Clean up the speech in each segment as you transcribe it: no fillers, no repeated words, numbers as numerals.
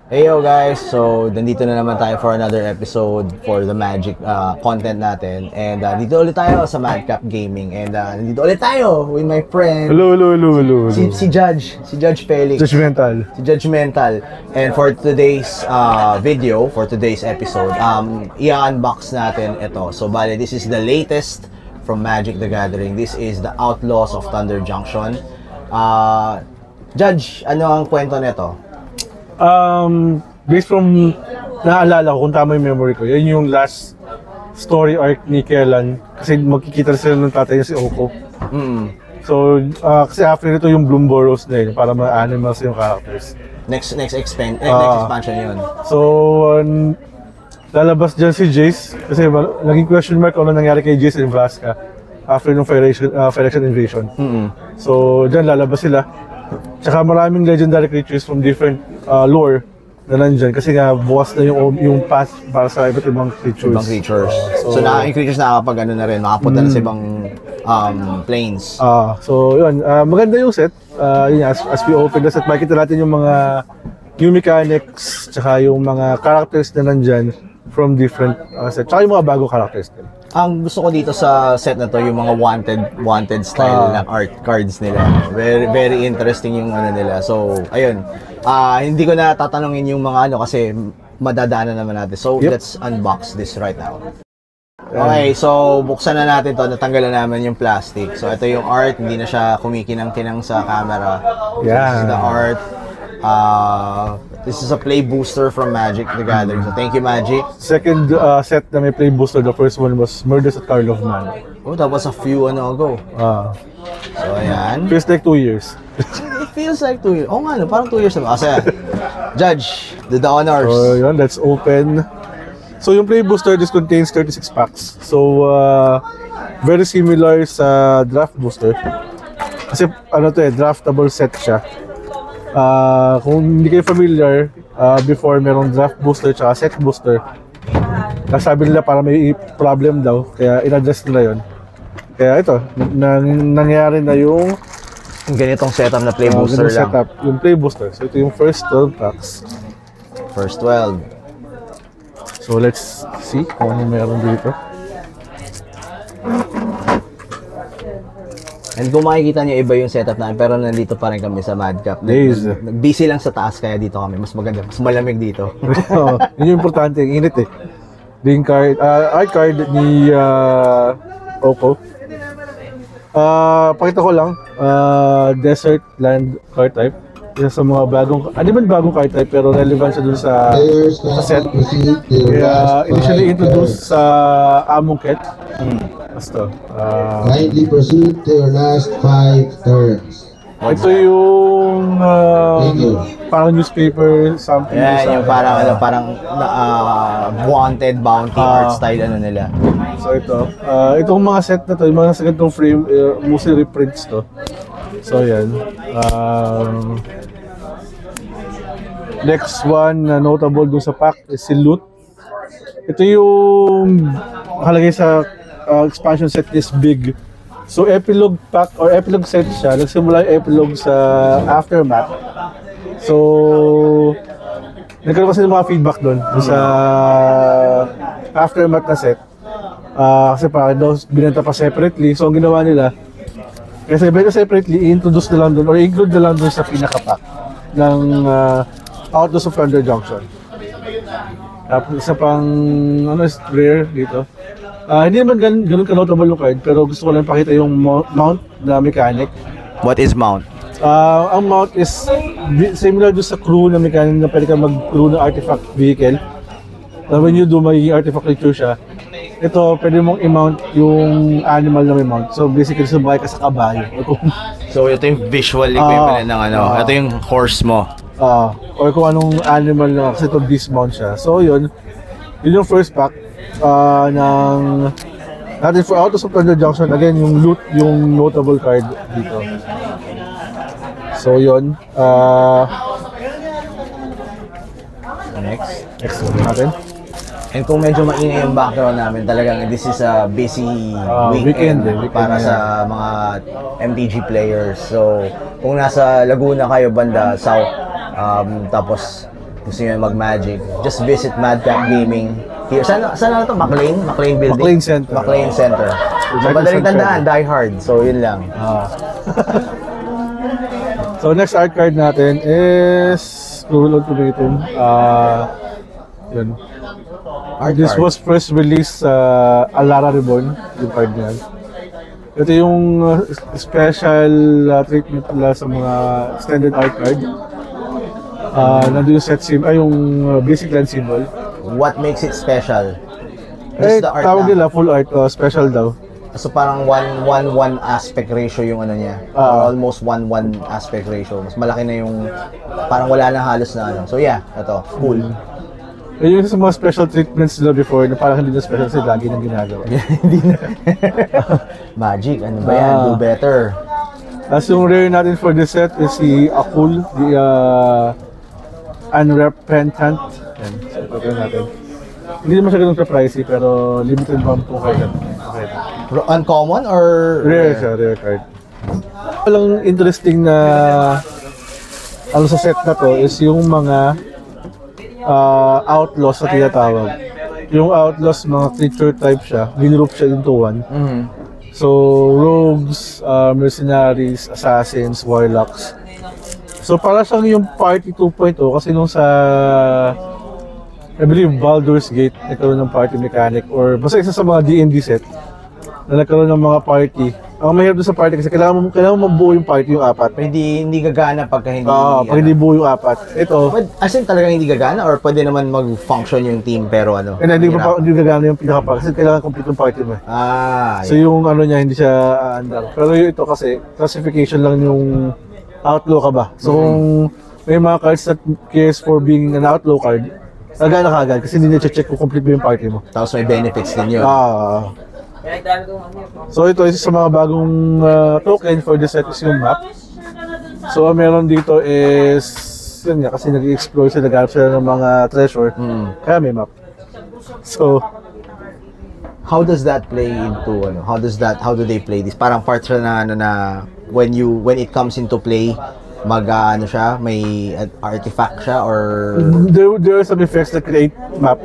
Hey yo guys, so nandito na naman tayo for another episode for the Magic content natin. And dito ulit tayo sa Madcap Gaming. And nandito ulit tayo with my friend. Hello. Si Judge Felix. Judgmental. Si Judgmental. And for today's video, for today's episode, i-unbox natin ito. So bale, this is the latest from Magic the Gathering. This is the Outlaws of Thunder Junction. Judge, ano ang kwento nito? Based from naalala ko, kung tama yung memory ko, yun yung last story arc ni Kellan. Kasi magkikita sila ng tatay niya si Oko. So, kasi after nito yung Bloom Burrows na yun, para ma-animals yung characters. Next expansion yun. So, lalabas dyan si Jace. Kasi naging question mark kung ano nangyari kay Jace in Vraska after nung Phyrexian invasion. So, dyan lalabas sila. Tsaka maraming legendary creatures from different lore na nandyan kasi nga bukas na yung path para sa iba't ibang creatures. So yung creatures nakakapag ano na rin, makapunta na sa ibang planes. So yun, maganda yung set. Yun, as we open the set, makikita natin yung mga new mechanics tsaka yung mga characters na nandyan from different sets. Tsaka yung mga bagong characters din. Ang gusto ko dito sa set na to, yung mga wanted style ng art cards nila. Very interesting yung ano nila. So, ayun. Hindi ko na tatanungin yung mga ano kasi madadaanan naman natin. So, let's unbox this right now. Okay, so buksan na natin to. Natanggalan namin yung plastic. So, ito yung art. Hindi na siya kumikinang-kinang sa camera. This is the art. This is a play booster from Magic the Gathering. So thank you, Magic. Second set na may play booster, the first one was Murders at Carl of Man. Oh, that was a few ago. So ayan. Feels like 2 years. It feels like 2 years. Oh nga, no, parang 2 years na ba? Kasi Judge, the honors. So yun, let's open. So yung play booster, this contains 36 packs. So very similar sa draft booster. Kasi ano to draftable set siya. Kung hindi kayo familiar, before merong draft booster tsaka set booster. Sabi nila para may problem daw, kaya in-address nila yun. Kaya ito, nangyari na yung ganitong setup na play booster lang. Setup, yung play booster. So ito yung first 12 packs. First 12. So let's see kung ano meron dito. And kung makikita nyo, iba yung setup namin, pero nandito pa rin kami sa Madcap. Busy lang sa taas, kaya dito kami. Mas maganda, mas malamig dito. Yun yung importante, ang init eh. Yung card, art card ni Oko. Pakita ko lang, Desert Land card type. Isa sa mga bagong, hindi man bagong card type, pero relevant siya dun sa set. Kaya initially introduced sa Amonkhet. Basta. Kindly proceed to your last 5 turns. Ito yung parang newspaper something. Yeah, yung parang wanted bounty art style ano nila. So itong mga set na to, yung mga sa ganitong frame, mostly reprints to. So yan. Next one na notable dun sa pack is si Loot. Ito yung nakalagay sa expansion set is big. So epilogue pack or epilogue set siya. Nagsimula yung epilogue sa Aftermath. So nagkaroon kasi ng mga feedback doon sa Aftermath na set. Kasi parang daw binenta pa separately. So ang ginawa nila, kasi binenta separately, i-introduce na lang doon or i-include na lang doon sa pinaka-pack ng Outlaws of Thunder Junction. Tapos isa pang rare dito. Hindi naman ganun ka-notable yung card, pero gusto ko lang pakita yung mount na mechanic. What is mount? Ang mount is similar doon sa crew na mechanic na pwede ka mag-crew ng artifact vehicle. When you do, magiging artifact creature siya. Ito, pwede mong i-mount yung animal na may mount. So basically, sumakay ka sa kabayo. So ito yung visual equivalent ng ano. Ito yung horse mo. Or kung anong animal na, kasi ito dismount siya. So yun yung first pack ng natin for Outlaws of Thunder Junction. Again, yung loot, yung notable card dito. So yun. Next one natin. And kung medyo maingay yung background namin, talagang this is a busy weekend para sa mga MTG players. So, kung nasa Laguna kayo, banda, South, tapos gusto nyo mag-Magic, just visit Madcap Gaming here. Saan na to? McLean Building? McLean Center. McLean Center. So, madaling tandaan, Die Hard. So, yun lang. So, next art card natin is Cruel Ultimatum. Yun. This card. was first released sa Alara Reborn, yung card niyan. Ito yung special treatment nila sa mga extended art card. Nandun yung set symbol, yung basic land symbol. What makes it special? Just the art Tawag lang. nila full art, special daw. So parang 1:1 aspect ratio yung ano niya. Or almost 1:1 aspect ratio. Mas malaki na yung parang wala na halos na ano. So yeah, ito, cool. Yung sa mga special treatments nila before na parang hindi na special kasi lagi nang ginagawa. Hindi na. Magic, ano ba yan? Do better. Tapos yung rare natin for this set is si Akul, the Unrepentant. Yan, so ito natin. Hindi naman siya ganun ka-pricey pero limited one po kayo. Okay. Uncommon or Rare siya, rare card. Walang interesting na ano sa set na to is yung mga outlaws na tinatawag. Yung outlaws, mga creature type siya, ginroup siya into one. So, rogues, mercenaries, assassins, warlocks. So, para siyang yung party 2.0 kasi nung sa I believe Baldur's Gate nagkaroon ng party mechanic or basta isa sa mga D&D set na nagkaroon ng mga party. Ang mahirap doon sa party kasi kailangan mo mabuo yung party yung apat. hindi gagana pagka hindi Pag hindi buo yung apat. Ito, as in talagang hindi gagana or pwede naman mag-function yung team pero ano? hindi gagana yung pinaka-party kasi kailangan complete yung party mo. So yung ano niya hindi siya aandar. Pero yung ito kasi classification lang yung outlaw ka ba. So kung may mga cards that cares for being an outlaw card, gagana ka agad kasi hindi niya check kung complete mo yung party mo. Tapos may benefits din yun. So ito isa sa mga bagong token for the set is yung map. So ang meron dito is yun nga kasi nag-explore sila, nag-harap sila ng mga treasure. Kaya may map. So how does that play into ano? How do they play this? Parang part siya na ano na when it comes into play ano siya, may artifact siya or there are some effects that create map.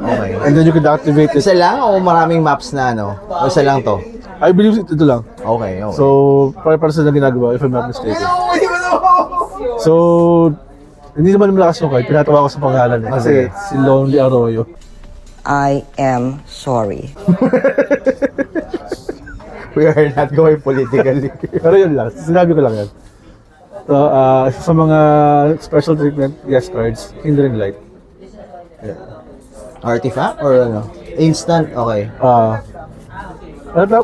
okay. And then you can activate it. Isa lang o maraming maps na ano? O isa lang to? I believe ito lang. Okay. So, para sila ginagawa if I'm not mistaken. So, hindi naman malakas yung card. Pinatawa ko sa pangalan eh. Kasi si Lonely Arroyo. I am sorry. We are not going politically. Pero yun lang. Sinabi ko lang yan. So, sa mga special treatment, yes cards, Hindering Light. Artifact or ano? Instant? Okay.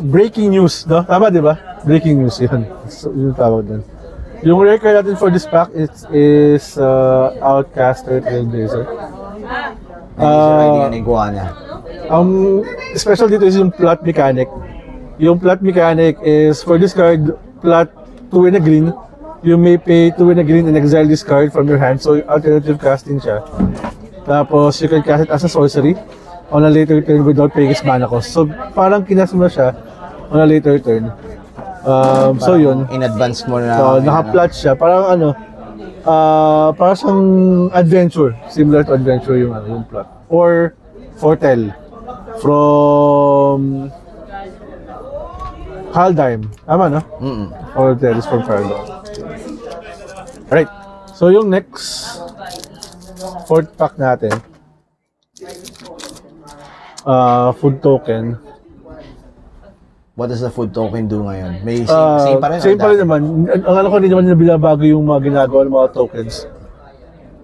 Breaking news, no? Tama, di ba? Breaking news, yun. So, yun tawag dun. Yung rare card natin for this pack is Outcaster Trailblazer. Hindi siya riding an iguana. Special dito is yung plot mechanic. Yung plot mechanic is for this card, plot 2 in a green. You may pay 2 in a green and exile this card from your hand. So, alternative casting siya. Tapos, you can cast it as a sorcery on a later turn without paying its mana cost. So, parang kinas mo na siya on a later turn. So, yun. In advance mo na. So, naka-plot siya. Parang ano, parang siyang adventure. Similar to adventure yung plot. Or, Foretell. From Kaldheim. Tama, no? Foretell is from Kaldheim. Alright. So, yung next fourth pack natin, food token. What does the food token do ngayon? May same pa rin? Same pa rin naman. Ang alam ko, hindi naman nila binabago yung mga ginagawa ng mga tokens.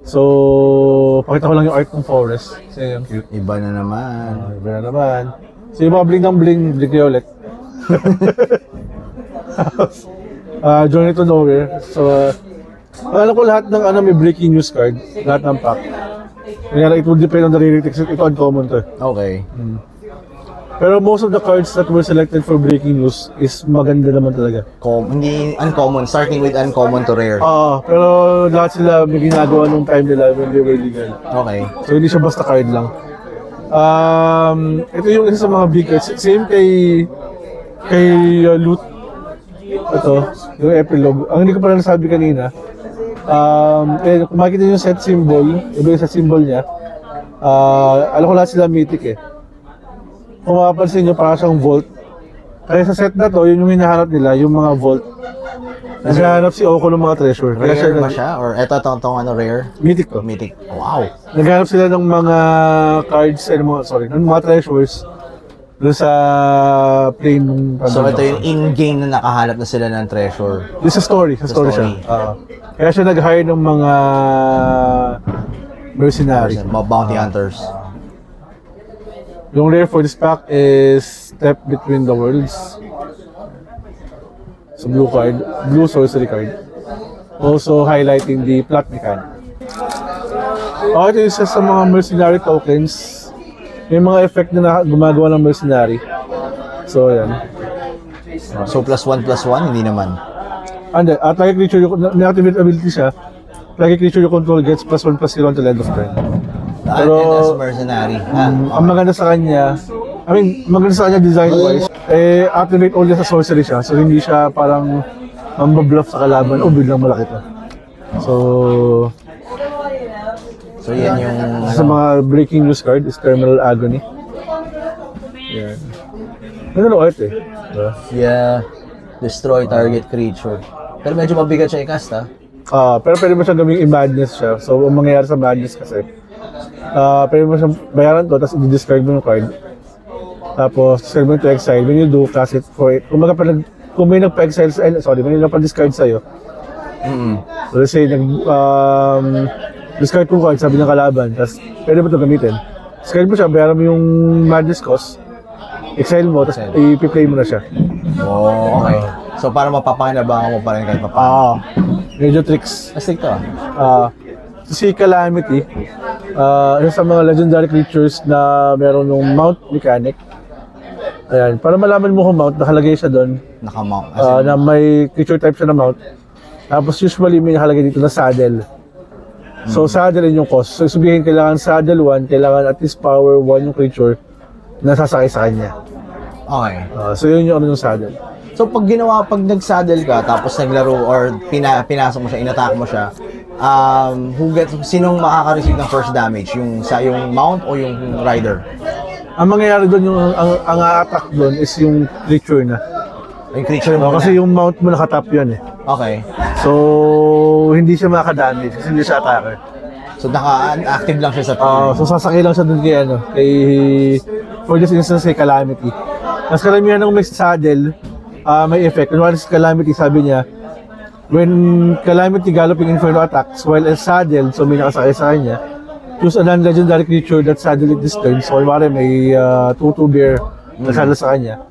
So, pakita ko lang yung art ng forest. Kasi yung cute. Iba na naman. Iba na naman. So, yung mga bling ng bling kayo ulit. Journey to Nowhere. So, alam ko lahat ng may breaking news card. Lahat ng pack. Kaya it will depend on the rarity. Ito uncommon to. Okay. Pero most of the cards that were selected for breaking news is maganda naman talaga. Hindi uncommon. Starting with uncommon to rare. Pero lahat sila may ginagawa nung time nila when they were legal. Okay. So hindi siya basta card lang. Ito yung isa sa mga big cards. Same kay Loot. Ito, yung epilogue. Ang hindi ko pa nasabi kanina, Kung makikita nyo yung set symbol, iba yung set symbol niya. Alam ko lahat sila mythic eh. Kung mapapansin nyo, parang siyang vault. Kaya sa set na to, yun yung hinahanap nila, yung mga vault. Naghahanap si Oko ng mga treasure. Kaya Rare ba siya? Or eto itong ano, rare? Mythic to. Mythic. Wow! Naghahanap sila ng mga cards, ng mga treasures doon sa plane ng So ito yung in-game na nakahanap na sila ng treasure. Yung sa story siya. story. Kaya siya nag-hire ng mga mercenary. Mga bounty hunters. Yung rare for this pack is Step Between the Worlds. So blue sorcery card. Also highlighting the plot mechanic. Ito isa sa mga mercenary tokens. May mga effect na gumagawa ng mercenary. So yan. So +1/+1, hindi naman. And target creature, may activate ability siya. Target creature you control gets +1/+0 until end of turn. Pero as mercenary. Ang maganda sa kanya, maganda sa kanya design-wise, activate only sa sorcery siya. So hindi siya parang mambabluff sa kalaban, biglang malaki to. So yan yung sa mga breaking news card is Terminal Agony. Yan. Ano art eh. Yeah. Destroy target creature. Pero medyo mabigat siya i-cast Pero pwede mo siyang gawing i-madness siya. So ang mangyayari sa madness kasi, pwede mo siyang bayaran to, tapos i-discard mo yung card. Tapos, discard mo to exile. When you do, cast it for it. Kung may nagpa-exile may nagpa-discard sa'yo. So let's say, discard kong card, sabi ng kalaban, tapos pwede mo ito gamitin. Discard mo siya, bayaran mo yung madness cost, exile mo, tapos i-play mo na siya. Oh, okay. So para mapapakinabangan mo pa rin kahit papaano. Medyo tricks. Astig to Si Calamity, isa sa mga legendary creatures na meron ng mount mechanic. Ayan, para malaman mo kung mount, nakalagay siya doon. Naka-mount. Na may creature type siya na mount. Tapos usually may nakalagay dito na saddle. So saddle yun yung cost. So sabihin kailangan saddle 1, kailangan at least power 1 yung creature na sasakay sa kanya. Okay. So yun yung yung saddle. So pag nag-saddle ka, tapos naglaro or pinasok mo siya, in-attack mo siya, sinong makaka-receive ng first damage? Yung mount o yung rider? Ang mangyayari doon, ang attack doon is yung creature na. Yung creature mo Kasi yung mount mo nakatap yun eh. Okay. So, hindi siya makaka-damage kasi hindi siya attacker. So naka-active lang siya sa So sasakay lang siya doon kay for this instance kay Calamity. Mas karamihan ng may saddle, may effect. Kunwari sa Calamity, sabi niya, when Calamity Galloping Inferno attacks while saddled, so may nakasakay sa kanya, choose a non-legendary creature that saddled at this turn. So kunwari may 2/2 bear na saddle sa kanya.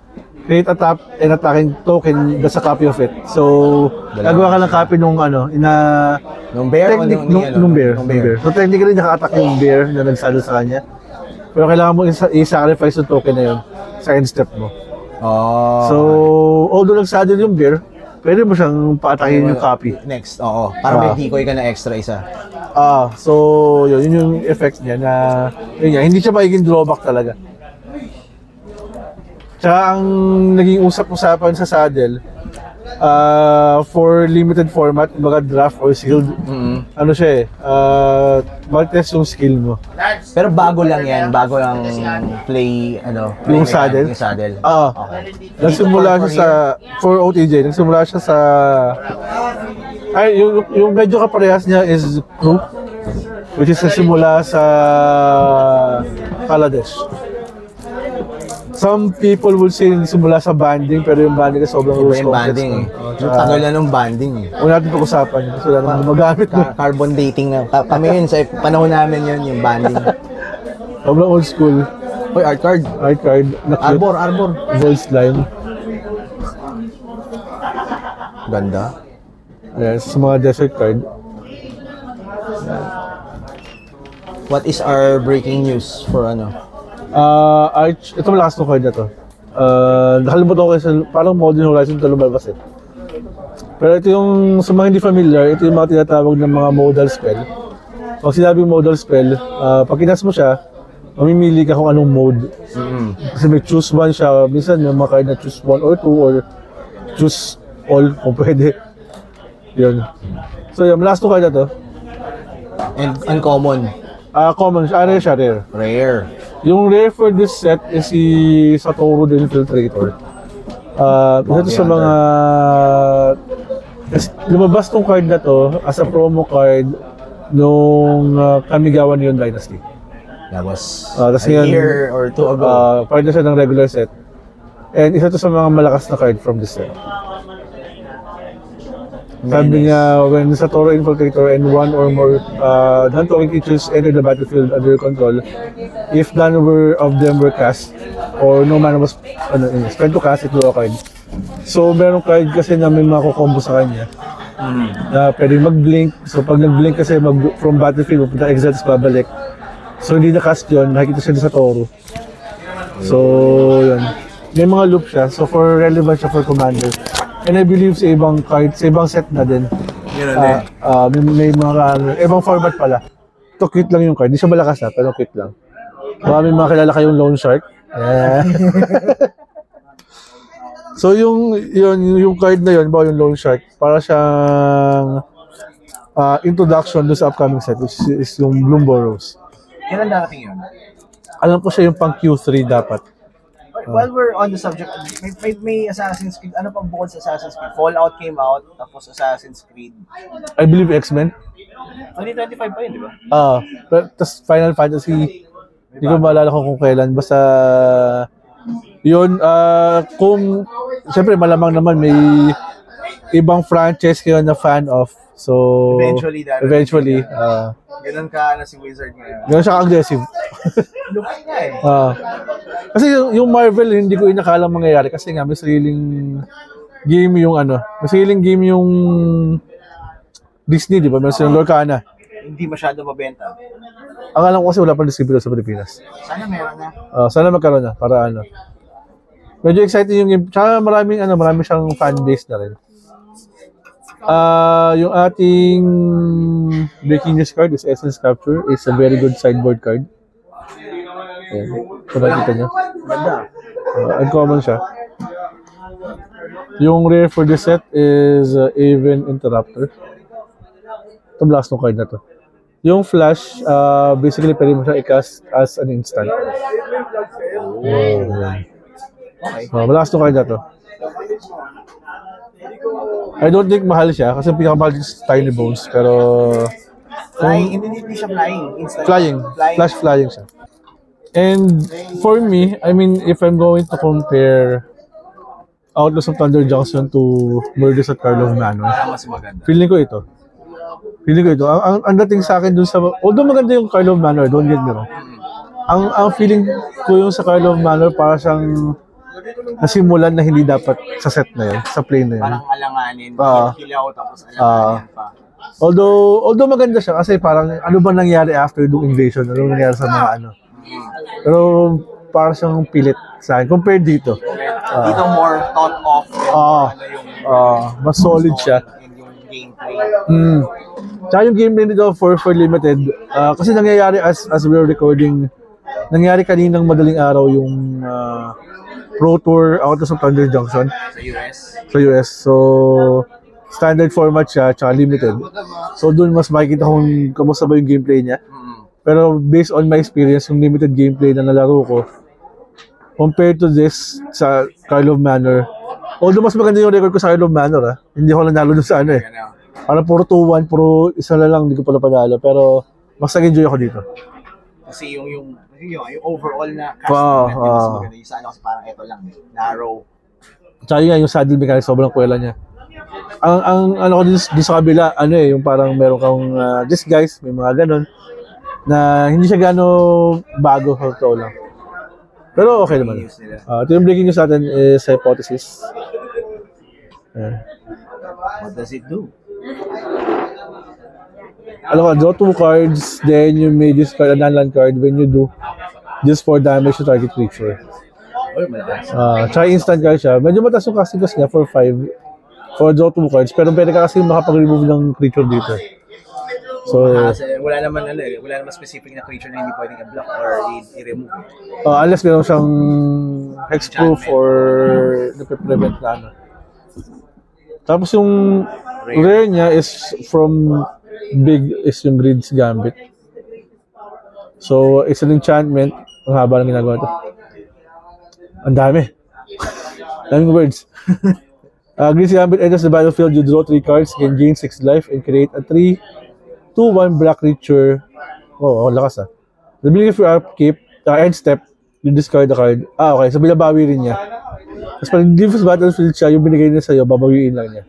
Create a tap and attacking token that's a copy of it. So, gagawa ka ng copy nung nung bear o nung bear. So, technically, naka-attack yung bear na nagsaddle sa kanya. Pero kailangan mo i-sacrifice yung token na yun sa end step mo. So, although nagsaddle yung bear, pwede mo siyang pa-attackin yung copy. Next, oo. Para may decoy ka na extra isa. So, yun yung effect niya na, hindi siya magiging drawback talaga. Tsaka ang naging usap-usapan sa saddle, for limited format, baga draft or sealed, ano siya mag-test yung skill mo. Pero bago lang play, Yung saddle? Yung saddle. Okay. Nagsimula siya sa, for OTJ, nagsimula siya sa, yung medyo kaparehas niya is Group, which is nagsimula sa Kaladesh. Some people will say simula sa banding, pero yung banding is sobrang rules yung banding yung tagal na nung banding Huwag natin pag-usapan kasi wala naman magamit carbon dating na. Kami yun, sa panahon namin yun, yung banding. Sobrang old school. Hoy, art card. Arbor. Void Slime. Ganda. Ayan, sa mga desert card. What is our breaking news for Arch, ito malakas ng card na to. Nakalimutan ko kasi parang Modern Horizon ito lumalabas eh. Pero ito yung, sa mga hindi familiar, ito yung mga tinatawag ng mga modal spell. Pag sinabing modal spell, pag kinas mo siya, mamimili ka kung anong mode. Kasi may choose one siya, minsan yung mga card na choose 1 or 2 or choose all kung pwede. Yun. So yung last 2 card na to, And uncommon. common, rare siya, rare. Rare. Yung rare for this set is si Satoru the Infiltrator. Isa to sa mga... lumabas tong card na to as a promo card nung Kamigawa Neon Dynasty. That was Tas a ngayon, year or 2 ago. part na siya ng regular set. And isa to sa mga malakas na card from this set. Sabi niya, when Satoru Infiltrator and 1 or more non-talking creatures enter the battlefield under your control, if none of them were cast, or no mana was spent to cast it to a card. So, meron card kasi na may makukombo sa kanya. Na pwedeng mag-blink. So, pag nag-blink kasi from battlefield, pupunta exile, tapos babalik. So, hindi na-cast yun. Nakikita siya sa Satoru. So, yun. May mga loop siya. So, for relevant siya for commander. And I believe sa ibang card, sa ibang set na din. May mga ibang format pala. Ito cute lang yung card. Hindi siya malakas na, pero cute lang. May mga kilala kayong Loan Shark. Yeah. So yung card na yun, yung Loan Shark, para siyang introduction doon sa upcoming set, which is yung Bloom Burrows. Kailan darating yun? Alam ko siya yung pang Q3 dapat. While we're on the subject, may Assassin's Creed. Ano pang bukod sa Assassin's Creed? Fallout came out, tapos Assassin's Creed. I believe X-Men. 2025 pa yun, di ba? Tapos Final Fantasy, hindi ko maalala kung kailan. Basta, yun, kung, siyempre malamang naman may ibang franchise kayo na fan of. So, eventually, ganun ka na si Wizard ngayon. ganun siya ka-aggressive. Lupit nga eh. Kasi yung Marvel, hindi ko inakalang mangyayari kasi nga may sariling game yung may sariling game yung Disney, di ba? May sariling Lorcana. Hindi masyado mabenta. Ang alam ko kasi wala pang distributor sa Pilipinas. Sana meron na. Sana magkaroon na para medyo exciting yung game. Tsaka maraming siyang fan base na rin. Yung ating breaking news card is Essence Capture. It's a very good sideboard card. Ayan. Kung nakita nyo. Ganda. Uncommon siya. Yung rare for this set is Aven Interrupter. Ito blast ng card na to. Yung flash, basically pwede mo siya i-cast as an instant. Okay. Blast ng card na to. I don't think mahal siya kasi yung pinakamahal is Tiny Bones, pero Flying, hindi siya flying. Instant. flying. Flash flying siya. And for me, I mean, if I'm going to compare Outlaws of Thunder Junction to Murders at Karlov Manor, Mas maganda. feeling ko ito. Ang dating sa akin dun sa, although maganda yung Karlov Manor, don't get me wrong. Ang feeling ko yung sa Karlov Manor, para siyang nasimulan na hindi dapat sa set na yun, sa plane na yun. Parang alanganin. Kilaw tapos alanganin pa. Although maganda siya kasi parang ano ba nangyari after yung invasion, ano nangyari sa mga Pero parang siyang pilit sa akin compared dito. Dito more thought of mas solid siya. yung gameplay. Tsaka yung gameplay nito for limited, kasi nangyayari as we're recording, nangyari kaninang madaling araw yung Pro Tour Outlaws of Thunder Junction Sa US. So standard format siya, tsaka limited. So doon mas makikita kung kamusta ba yung gameplay niya. Pero based on my experience, yung limited gameplay na nalaro ko, compared to this sa Karlov Manor, although mas maganda yung record ko sa Karlov Manor, hindi ko nanalo doon sa Parang puro 2-1, puro isa na lang, hindi ko pala panalo. Pero mas nag-enjoy ako dito. Kasi yung overall na cast mas maganda. Yung sa kasi parang ito lang, narrow. Tsaka yun, yung saddle mechanics, sobrang kuwela niya. Ang ko din sa kabila, yung parang meron kang disguise, may mga ganon, na hindi siya gano'ng bago, sa totoo lang. Pero okay naman. Ito yung breaking news natin is Hypothesis. What does it do? Draw 2 cards, then you may discard a non-land card when you do just 4 damage to target creature. Tsaka instant card siya. Medyo mataas yung casting cost niya for 5 for draw 2 cards, pero pwede ka kasi makapag-remove ng creature dito. So, wala naman specific na creature na hindi pwedeng i-block or i-remove. Unless meron siyang hexproof or nape-prevent na Tapos yung rare niya is from big is yung Greed's Gambit. So, it's an enchantment. Ang haba ng ginagawa to. Ang dami. Daming words. Greed's Gambit enters the battlefield. You draw 3 cards, can gain 6 life, and create a 3/2/1 black creature. Oh, lakas ah. The beginning of your upkeep, end step, you discard the card. Okay. So, binabawi rin niya. Tapos pag diffuse battlefield siya, yung binigay niya sa'yo, babawiin lang niya.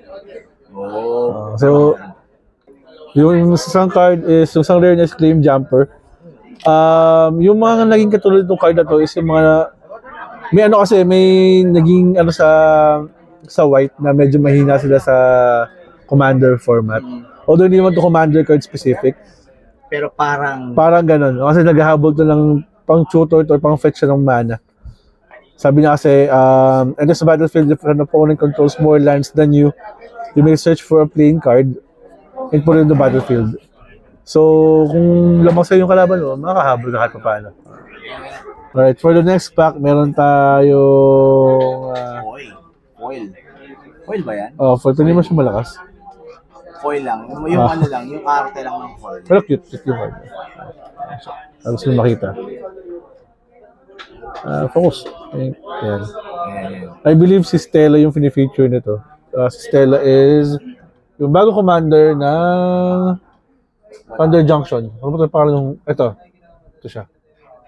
So, yung isang card is, yung isang rare niya is Claim Jumper. Yung mga naging katulad ng card na to is yung mga, may ano kasi, may naging ano sa white na medyo mahina sila sa commander format. Although hindi naman to commander card specific. Pero parang ganun. Kasi naghahabol to ng pang tutor or pang fetch siya ng mana. Sabi niya kasi, enters the battlefield if an opponent controls more lands than you may search for a playing card and put it in the battlefield. So, kung lamang sa'yo yung kalaban mo, makakahabol ka kahit pa paano. Alright, for the next pack, meron tayong... Foil ba yan? For ito naman siya malakas. Foil lang. Yung ano lang, yung arte lang ng foil. Pero cute yung card. Gusto nyo makita. Focus. Ayan. I believe si Stella yung fini-feature nito. Si Stella is yung bagong commander ng Thunder Junction. Ano ba ito parang yung... Ito siya.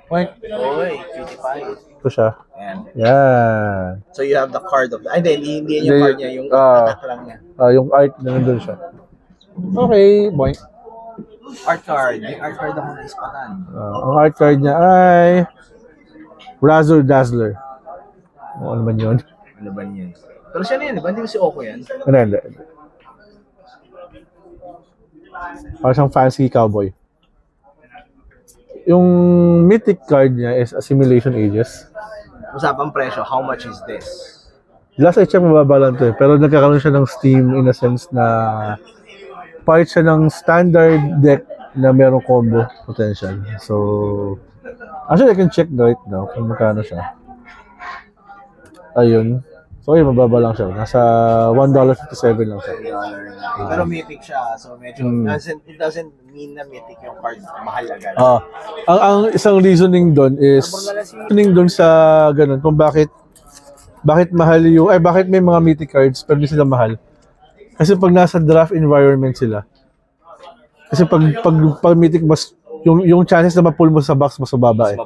Wait. Cutie pie. Ito siya. Yan. So you have the card of... Ay, hindi yung card niya. Yung attack lang niya. Yung art na nandun siya. Okay, boy. Art card. Yung art card ako naispatan. Ang art card niya ay Razzle Dazzler. Ano ba yun? Ano ba yun? Pero siya na yan, di ba? Hindi mo si Oko yan? Hindi. Parang siyang fancy cowboy. Yung mythic card niya is Assimilation Ages. Usapang presyo, how much is this? Last I check, mababa lang to eh. Pero nagkakaroon siya ng Steam in a sense na part siya ng standard deck na merong combo potential. So, actually I can check right now kung magkano siya. Ayun. So, ayun, mababa lang siya. Nasa $1.57 lang siya. Pero mythic siya, so medyo, it doesn't mean na mythic yung card, mahal agad. Ang isang reasoning doon is, reasoning doon sa ganun, kung bakit mahal yung, bakit may mga mythic cards pero hindi sila mahal. Kasi pag nasa draft environment sila, kasi pag mythic, mas yung chances na ma-pull mo sa box mas mababa eh.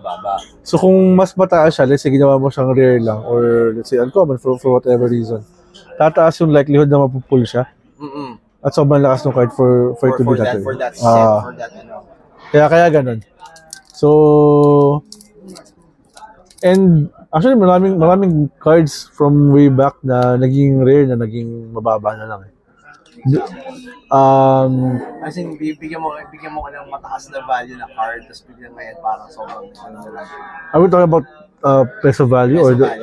So kung mas mataas siya, let's say ginawa mo siyang rare lang or let's say uncommon for whatever reason, tataas yung likelihood na mapupull siya. At sobrang lakas ng card for it to be that way. For that set, for that ano. Kaya ganun. So, and actually maraming cards from way back na naging rare na naging mababa na lang eh. As in, bigyan mo ka ng mataas na value na card, tapos bigyan ngayon parang sobrang ano na lang. Are we talking about peso value?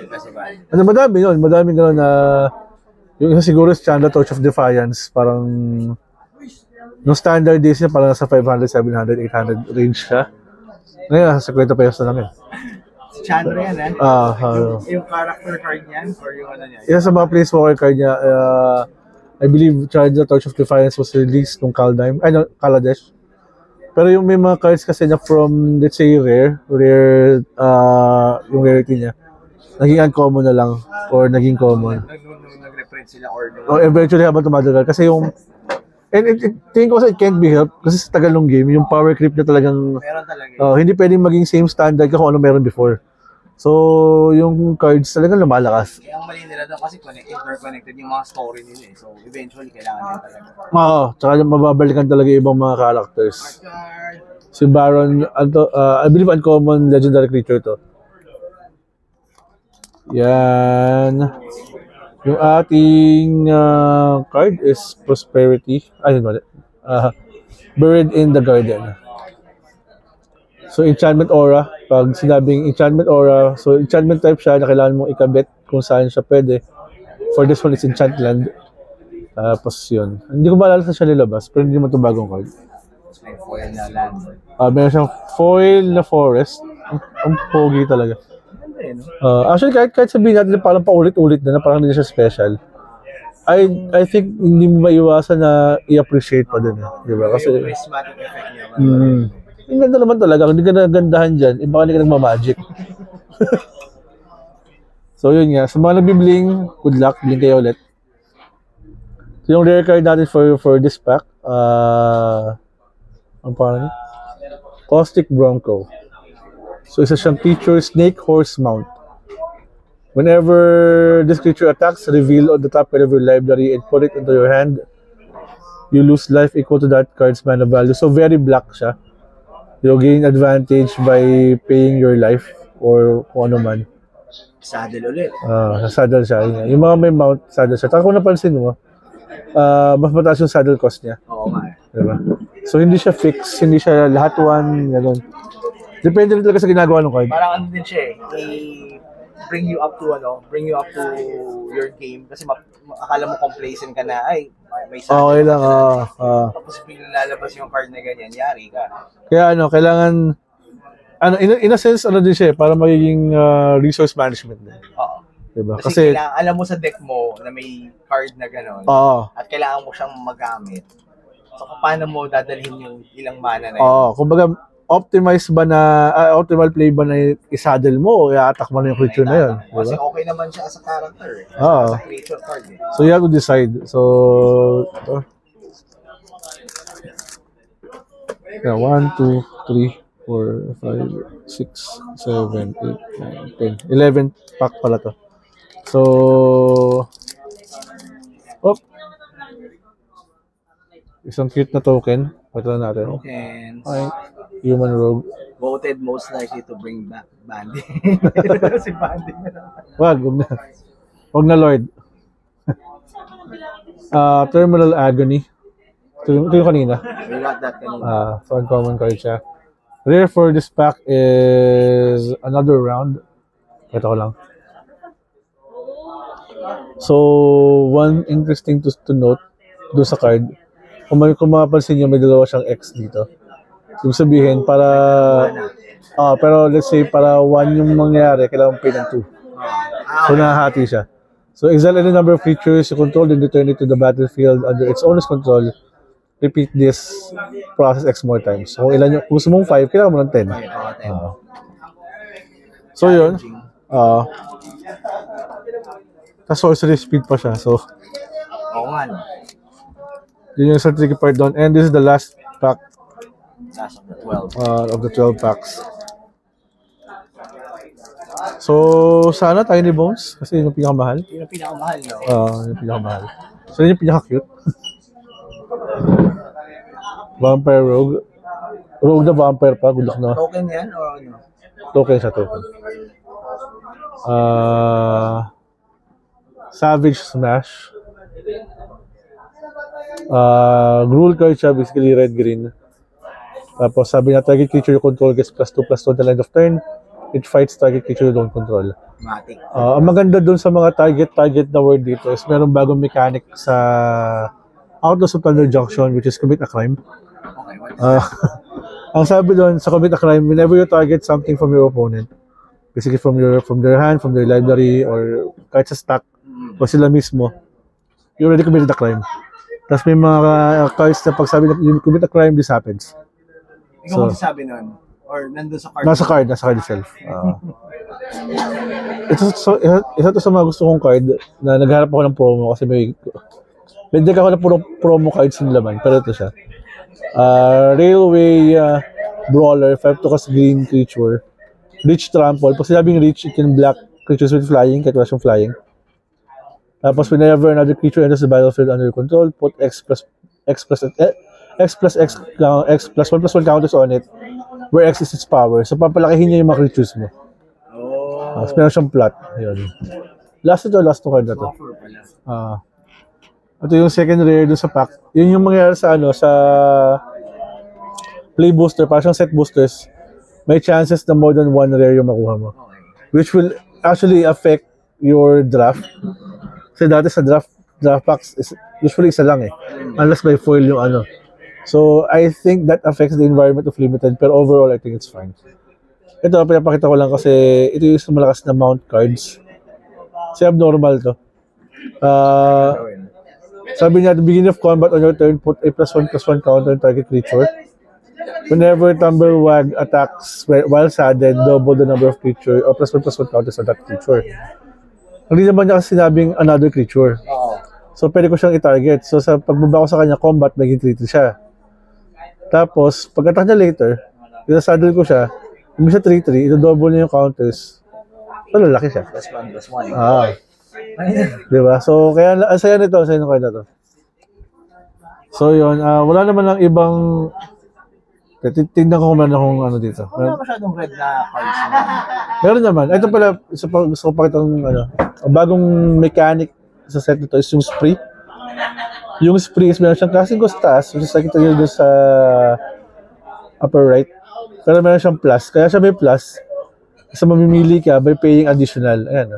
Peso value. Ano, madaming gano'n na yung isa siguro is Chandra Torch of Defiance, parang yung standard days niya parang nasa 500, 700, 800 range siya. Ngayon, nasa 50 pesos na lang yun. Si Chandra yan eh? Yung character card niyan or yung ano niya? Isa sa mga planeswalker card niya, I believe Chandra Torch of Defiance was released nung Kaladesh. Pero yung may mga cards kasi na from, let's say, rare, yung rarity niya, naging uncommon na lang or naging common. Nag-reprint sila or eventually habang tumatagal. Kasi yung, and tingin ko kasi it can't be helped kasi sa tagal ng game, yung power creep na talagang, meron talaga. hindi pwedeng maging same standard ka kung ano meron before. So, yung cards talagang lumalakas. Kaya ang mali nila doon kasi interconnected yung mga story nila eh. So, eventually, kailangan din talaga. Tsaka mababalikan talaga yung ibang mga characters. Si Baron, I believe uncommon legendary creature to. Yan. Yung ating card is Prosperity. Ayun, mali. Buried in the Garden. So, Enchantment Aura. Pag sinabing Enchantment Aura, so Enchantment type siya na kailangan mong ikabit kung saan siya pwede. For this one, it's Enchantland. Tapos yun. Hindi ko maalala sa siya nilabas, pero hindi naman ito bagong card. May foil na land. Meron siyang foil na forest. Ang pogi talaga. Actually, kahit sabihin natin parang paulit-ulit na parang hindi siya special. I think hindi mo maiwasan na i-appreciate pa din, di ba? Kasi Yung prismatic effect niya. yung ganda naman talaga, kung hindi ka nagandahan dyan, iba ka hindi ka nagmamagic. So yun nga, sa mga nagbi-bling, good luck, bling kayo ulit. So yung rare card natin for this pack, ang pangalan niya? Caustic Bronco. So isa siyang creature, Snake Horse Mount. Whenever this creature attacks, reveal on the top card of your library and put it into your hand. You lose life equal to that card's mana value. So very black siya. You gain advantage by paying your life or kung ano man. Saddle ulit. Saddle siya. Yung mga may mount, saddle siya. Taka kung napansin mo, mas mataas yung saddle cost niya. Oo nga. Diba? So hindi siya fix, hindi siya lahat one, gano'n. Depende rin talaga sa ginagawa ng card. Parang ano din siya bring you up to your game kasi akala mo complacent ka na may saddle. Okay lang, Tapos biglang lalabas yung card na ganyan, yari ka. Kaya kailangan in a sense din siya para magiging resource management din. Oo. Diba? Kasi alam mo sa deck mo na may card na gano'n. At kailangan mo siyang magamit. So paano mo dadalhin yung ilang mana na yun? Kumbaga optimize ba na optimal play ba na i-saddle mo o i-attack mo na yung creature na yun, diba? Kasi okay naman siya as a character. As a creature card. So you have to decide. So 1, 2, 3, 4, 5, 6, 7, 8, 9, 10. 11 pack pala to. So, isang cute na token. Pagkala natin. Tokens. Okay. Human Rogue. Voted most likely to bring back Bandy. Si Bandy na naman. Wag na Lord. Terminal Agony. Ito yung kanina. We got that kanina. So uncommon card siya. Rare for this pack is another round. Ito ko lang. So, one interesting to note doon sa card, kung mapapansin nyo, may dalawa siyang X dito. Ibig sabihin, pero let's say, para 1 yung mangyari, kailangan pay ng 2. So, nahahati siya. So, exile any number of creatures you control and return it to the battlefield under its owner's control. Repeat this process X more times. So, kung gusto mong 5, kailangan mo ng 10. So, yun. Tapos sorcery speed pa siya. So, Oo nga. yun yung sa tricky part doon. And this is the last pack Last of the 12. of the 12 packs. So, sana Tiny Bones. Kasi yun yung pinakamahal. Yun ang pinakamahal, no? Yung pinakamahal. So, yun yung pinaka-cute. Vampire Rogue. Rogue na Vampire pa. Good luck na. Token yan o ano? Token siya, token. Savage Smash. Rule card siya, basically red-green. Tapos sabi niya, target creature you control gets +2/+2 at the end of turn. It fights target creature you don't control. Matic. Ang maganda dun sa mga target na word dito is meron bagong mechanic sa Outlaws of Thunder Junction, which is commit a crime. Okay, what is that? Ang sabi doon sa commit a crime, whenever you target something from your opponent, basically from their hand, from their library, or kahit sa stack, o sila mismo, you already committed a crime. Tapos may mga cards na pag sabi na you commit a crime, this happens. Ikaw magsasabi nun? Or nandun sa card? Nasa card itself. Isa to sa mga gusto kong card na nagharap ako ng promo kasi may deck ako na puro promo cards yung laman, pero ito siya. Railway Brawler, 5 to cast green creature. Reach Trample. Pag sinabing reach, it can block creatures with flying, kahit wala siyang flying. Tapos whenever another creature enters the battlefield under your control, put X plus X plus 1/1 counters on it, where X is its power. So papalakihin niya yung mga creatures mo. Tapos meron siyang plot. Yun. Last to card na to. Ito yung second rare dun sa pack. Yun yung mangyayari sa play booster, parang siyang set boosters. May chances na more than 1 rare yung makuha mo. Which will actually affect your draft. Kasi dati sa draft packs, usually isa lang unless may foil yung So, I think that affects the environment of Limited, pero overall, I think it's fine. Ito, pinapakita ko lang kasi ito yung malakas na mount cards. Kasi abnormal to. Sabi niya, at the beginning of combat on your turn, put a +1/+1 counter on target creature. Whenever Tumblewag attacks while saddled, double the number of creature or +1/+1 counters on that creature. Hindi naman niya kasi sinabing another creature. So, pwede ko siyang i-target. So, sa pagbaba ko sa kanya combat, maging 3-3 siya. Tapos, pag-attack niya later, saddle ko siya, hindi siya 3-3, ito-double niya yung counters. So, lalaki siya. +1/+1. Diba? So, kaya, asaya nito, asaya nung card na to. So, yun. Wala naman lang ibang... Tingnan ko kung meron akong ano dito. Wala masyadong red na cards na. Meron naman. Ito pala, gusto ko pakita ng ano, ang bagong mechanic sa set nito is yung spree. Yung spree is meron siyang klaseng gustas, which is nakita nyo doon sa upper right. Pero meron siyang plus. Kaya siya may plus. Kasi mamimili ka by paying additional. Ayan.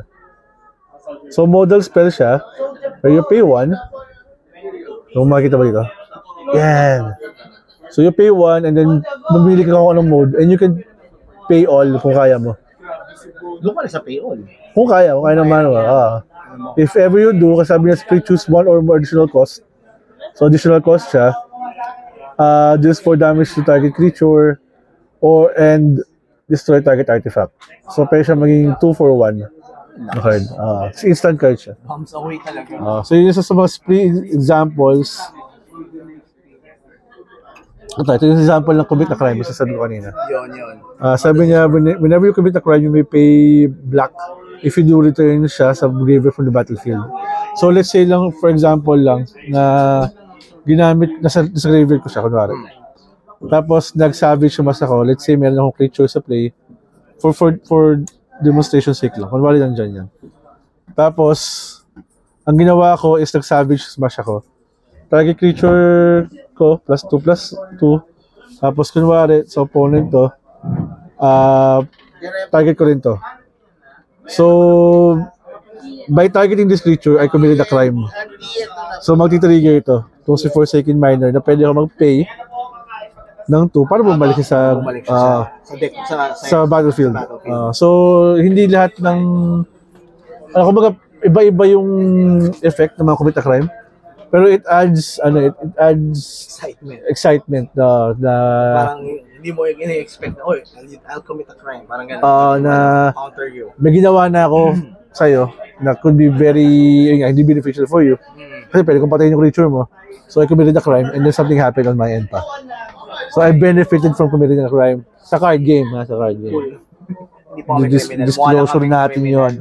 So, model spell siya. Where you pay 1. Kung makikita ba dito? Yan. So, you pay 1 and then mamili ka kung anong mode and you can pay all kung kaya mo. Doon ka na sa pay all. Kung kaya naman. If ever you do, kasi sabi niya, choose 1 or more additional cost. So, additional cost siya. Just for damage to target creature and destroy target artifact. So, pwede siya maging 2 for 1 na card. Instant card siya. Bombs away talaga. So, yun isa sa mga spree examples. Ito yung example ng commit na crime. Sasabi ko kanina. Yun. Sabi niya, whenever you commit a crime, you may pay black if you do return siya sa graveyard from the battlefield. So, let's say lang, for example lang, na ginamit, nasa graveyard ko siya, kunwari. Tapos, nag-savage yung mas ako. Let's say, meron akong creature sa play for demonstration sake lang. Kunwari lang dyan yan. Tapos, ang ginawa ko is nag-savage smash ako. Target creature ko, +2/+2. Tapos, kunwari, sa opponent to, target ko rin to. So, by targeting this creature, I committed a crime. So, magti-trigger ito. Itong si Forsaken Miner na pwede ako mag-pay ng 2 para bumalik sa battlefield. So, hindi lahat ng... kumbaga, iba-iba yung effect ng mga commit a crime. Pero it adds excitement na parang hindi mo ini-expect na, I'll commit a crime. Parang gano'n. Na counter you. may ginawa na ako sa'yo na could be very, hindi beneficial for you. Kasi pwede kong patayin yung creature mo. So I committed a crime and then something happened on my end pa. So I benefited from committing a crime. Sa card game, sa card game. Hindi po kami criminal. Disclosure natin yun.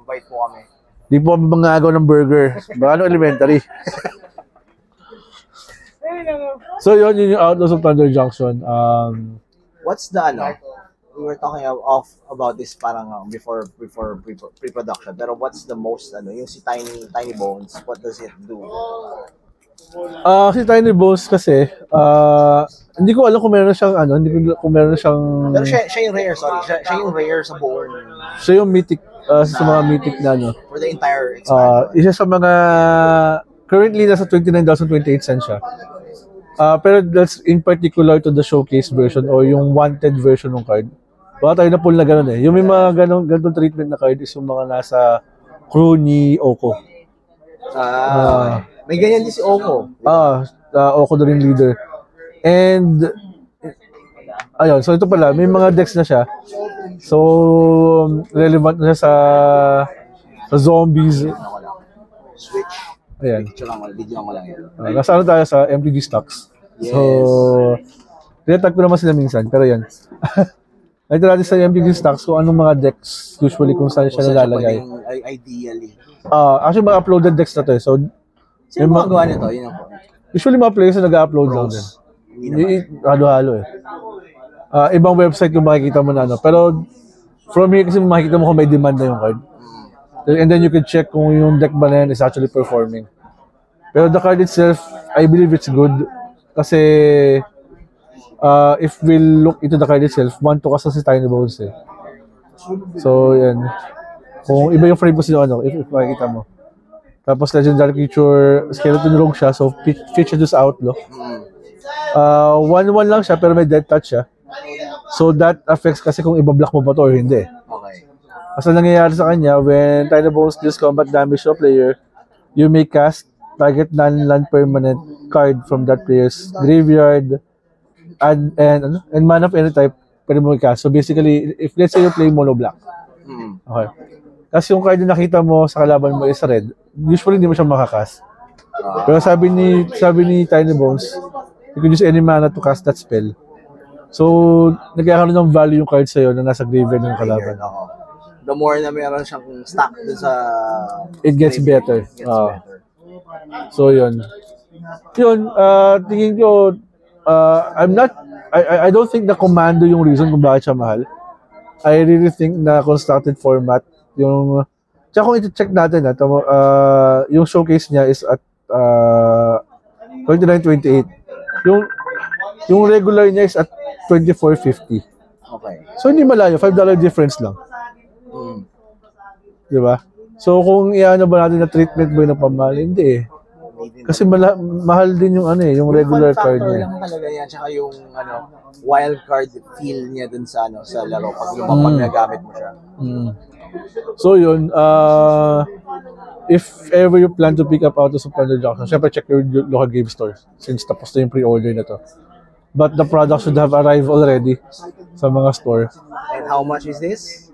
Bite po kami. Di po kami mangagaw ng burger. Baka elementary. So yun yung Outlaws of Thunder Junction. What's the we were talking about this parang before pre-production, pero what's the most yung si Tiny Bones, what does it do? Si Tiny Bones kasi hindi ko alam kung meron na siyang kung meron na siyang, pero siya yung rare, siya yung rare sa buong, siya yung mythic sa mga mythic na for the entire expansion. Isa sa mga currently nasa 29,028 cents siya. Pero that's in particular to the showcase version or yung wanted version ng card. Baka tayo na pull na gano'n eh. Yung may mga ganong treatment na card is yung mga nasa crew ni Oko. May ganyan din si Oko. Oko na rin leader. And ayun, so ito pala, may mga decks na siya. So relevant na siya sa zombies. Switch. Ayan. Video ko lang yan. Nasa tayo sa MTG stocks. Yes. So, tinatag ko naman sila minsan, pero yan. Ito natin sa MTG stocks kung anong mga decks usually kung saan siya nalalagay. Ideally. Actually, mga uploaded decks na to eh. So, sino mga gawa nito? Yun ang usually mga players na nag-upload lang din. Halo-halo eh. Ibang website yung makikita mo na Pero, from here kasi makikita mo kung may demand na yung card. And then you can check kung yung deck ba na yan is actually performing. Pero the card itself, I believe it's good. Kasi, if we look into the card itself, 1-2 kasi si Tiny Bones eh. So, yan. Kung iba yung frame mo sila, if makikita mo. Tapos, legendary creature, skeleton rogue siya, so feature doon sa outlaw. 1-1 lang siya, pero may death touch siya. So, that affects kasi kung ibablock mo ba to or hindi. Kasi nangyayari sa kanya, when Tiny Bones deals combat damage to a player, you may cast target non-land permanent card from that player's graveyard, and mana of any type, pwede mo i-cast. So basically, if let's say you play mono black, okay. Tapos yung card na nakita mo sa kalaban mo is red, usually hindi mo siya makakas. Pero sabi ni Tiny Bones, you can use any mana to cast that spell. So, nagkakaroon ng value yung card sa'yo na nasa graveyard ng kalaban. The more na meron siyang stack dun sa... It gets better. better. So, yun. Tingin ko, I don't think na commando yung reason kung bakit siya mahal. I really think na constructed format, yung... Tsaka kung iti-check natin, yung showcase niya is at 29.28. Yung regular niya is at 24.50. Okay. So, hindi malayo. $5 difference lang. Diba? So, kung iano ba natin na treatment ba yung pamahal? Hindi eh. Kasi mahal din yung yung regular card niya. Yung lang talaga yan. Tsaka yung wild card feel niya dun sa sa laro pag nagamit mo siya. So yun, if ever you plan to pick up Autos of Thunder Junction, syempre check your local game store since tapos na yung pre-order na to. But the product should have arrived already sa mga store. And how much is this?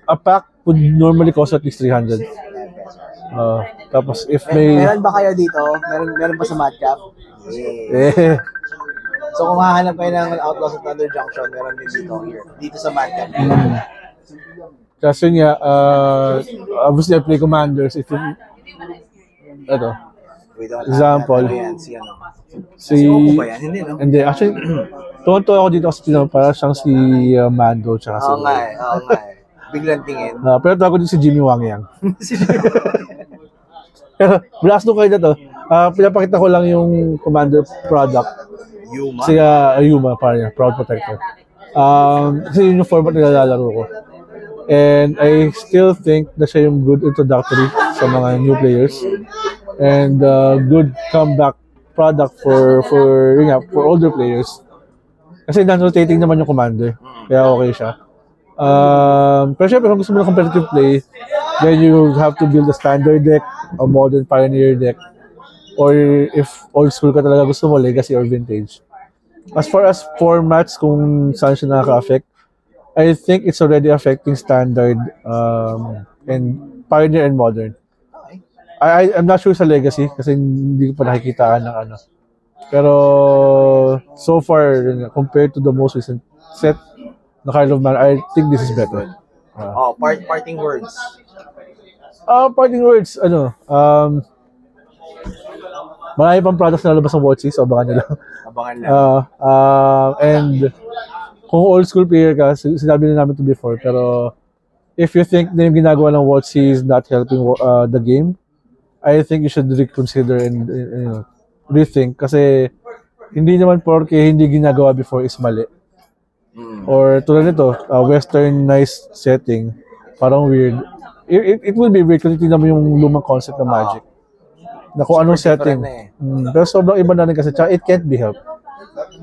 A pack would normally cost at least 300. Tapos if may... Meron ba kayo dito? Meron ba sa Madcap? Yeah. So kung hahanap kayo ng Outlaws of Thunder Junction, meron din dito sa Madcap. Kasi nga, obviously I play Commanders. If you, example, si Opo ba yan? Hindi, no? Hindi, actually, tuwan-tuwa ako dito kasi para siyang si Mando tsaka si... Oo nga eh. Biglang tingin. Pero tago din si Jimmy Wang Yang. Pero, blast nung kayo na to, pinapakita ko lang yung Commander product. Yuma? Si Yuma, parang Proud Protector. Kasi yun yung format na nilalaro ko. And I still think na siya yung good introductory sa mga new players. And good comeback product for older players. Kasi non-rotating naman yung Commander. Kaya okay siya. Pero syempre, kung gusto mo ng competitive play, then you have to build a standard deck, a modern pioneer deck, or if old school ka talaga gusto mo, legacy or vintage. As far as formats, kung saan siya nakaka-affect, I think it's already affecting standard and pioneer and modern. I'm not sure sa legacy kasi hindi ko pa nakikitaan ng Pero so far, compared to the most recent set na Card of Mana, I think this is better. Parting words. Parting words, marami pang products na lalabas ng Watch Seas, abangan nyo lang. Abangan lang. And kung old school player ka, sinabi na namin to before, pero if you think na yung ginagawa ng Watch Seas not helping the game, I think you should reconsider and rethink kasi hindi naman porque hindi ginagawa before is mali. Or tulad nito, westernized setting, parang weird. It will be weird kung tingnan mo yung lumang concept ng Magic. Na kung anong setting. Pero sobrang iba na rin kasi, it can't be helped.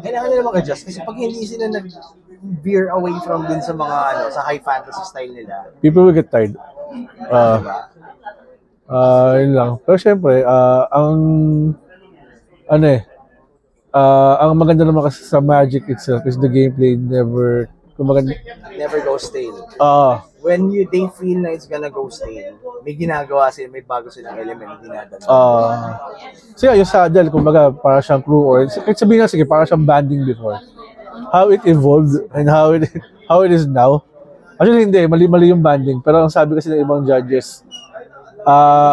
Kailangan nila mag-adjust kasi pag hindi sila nag-veer away from dun sa mga sa high fantasy style nila, people will get tired. Yun lang. Pero syempre, ang maganda naman kasi sa Magic itself is the gameplay never goes stale. When they feel na it's gonna go stale, may ginagawa sila, may bago silang element dinadala. So yung saddle, kumbaga, para siyang crew or sabihin nga, sige, para siyang banding before. How it evolved and how it is now. Actually hindi, mali yung banding. Pero ang sabi kasi ng ibang judges,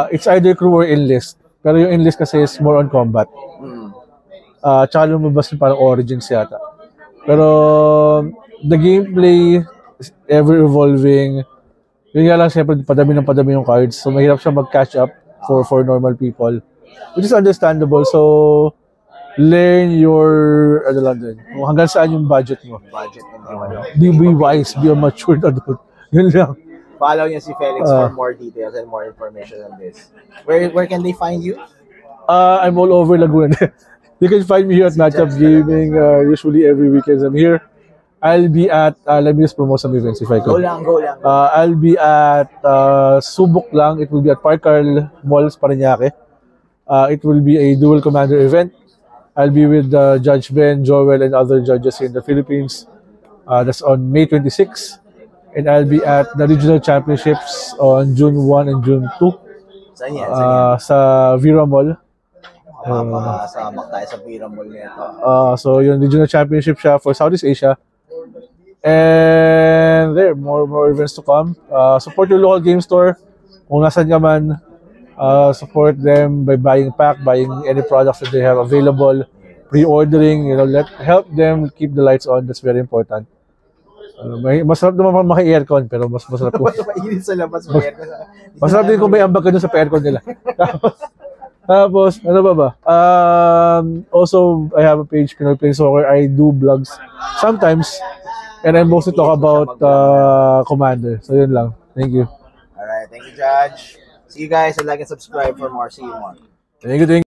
it's either crew or enlist. Pero yung enlist kasi is more on combat. Tsaka lumabas yung parang origins yata. Pero the gameplay is ever evolving. Yun nga lang, siyempre padami yung cards. So mahirap siya mag-catch up for normal people. Which is understandable. So learn your kung hanggang saan yung budget mo. Be wise, be a matured adult. Yun lang. Follow niya si Felix for more details and more information on this. Where can they find you? I'm all over Laguna. You can find me here at Matchup Gaming. Usually every weekend I'm here. I'll be at, let me just promote some events if I Go could. lang, go lang. I'll be at Subok lang. It will be at Park Carl Malls, Parañaque. It will be a dual commander event. I'll be with Judge Ben, Joel, and other judges in the Philippines. That's on May 26. And I'll be at the regional championships on June 1 and June 2 Saan yan? Saan yan? sa Vira Mall. Makakasabak tayo sa Vira Mall nito. So yung regional championship siya for Southeast Asia. And there, more events to come. Support your local game store. Kung nasan ka man, support them by buying pack, buying any products that they have available, pre-ordering, help them keep the lights on. That's very important. Masarap naman maki-aircon, pero mas masarap ko. Mainit sa labas. Masarap din kung may ambag ka dun sa aircon nila. Tapos, ano ba? Also, I have a page, Pinoy Play Soccer. I do vlogs sometimes. And I mostly talk about Commander. So, yun lang. Thank you. Alright, thank you, Judge. See you guys and like and subscribe for more. See you more. Thank you.